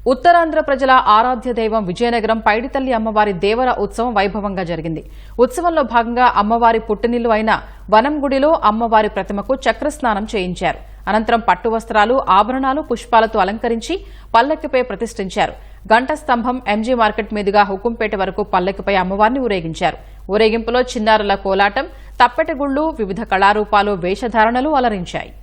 ఉత్తరాంధ్ర ప్రజల ఆరాధ్య దైవం విజయనగరం పైడితల్లి అమ్మవారి దేవర ఉత్సవం వైభవంగా జరిగింది. ఉత్సవంలో భాగంగా అమ్మవారి పుట్టినిల్లు అయిన వనంగుడిలో అమ్మవారి ప్రతిమకు చక్రస్నానం చేయించారు. అనంతరం పట్టు వస్త్రాలు, ఆభరణాలు, పుష్పాలతో అలంకరించి పల్లకిపై ప్రతిష్ఠించారు. గంట స్తంభం, ఎంజీ మార్కెట్ మీదుగా హుకుంపేట వరకు పల్లకిపై అమ్మవారిని ఊరేగించారు. ఊరేగింపులో చిన్నారుల కోలాటం, తప్పెటగుళ్లు, వివిధ కళారూపాలు, వేషధారణలు అలరించాయి.